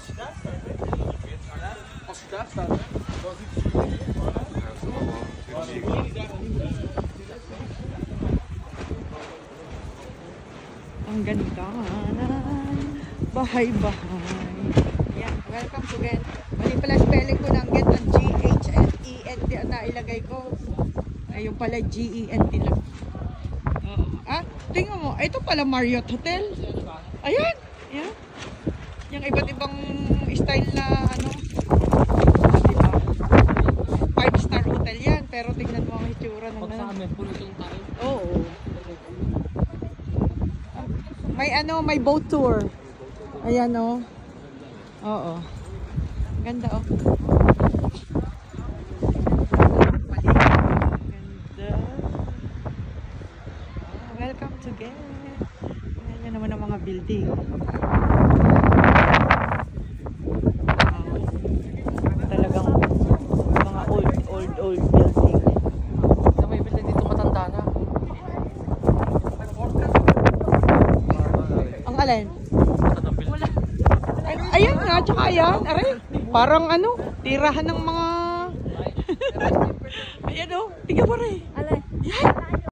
Ang ganda ng bahay-bahay. Yan, welcome to Ghent. Mali pala spelling ko ng Ghent ang G-H-N-E-N-T ang nailagay ko. Ayun pala G-E-N-T lang. Tingnan mo, ito pala Marriott Hotel. Ayan, ayan. Yung iba't ibang style na ano. Diba? 5-star hotel yan, pero tingnan mo ang itsura ng pag sa amin, pulutong tayo. Oo. May ano, may boat tour. Ayan oh. Oo. Ganda oh. Ganda. Welcome to Ghent. Ayan naman ang mga building. Talagang mga old building. May building dito matanda na. Ang alin? Wala. Ayan nga, tsaka ayan. Aray, parang ano, tirahan ng mga... Ayan o, tingnan mo rin. Alin? Yan.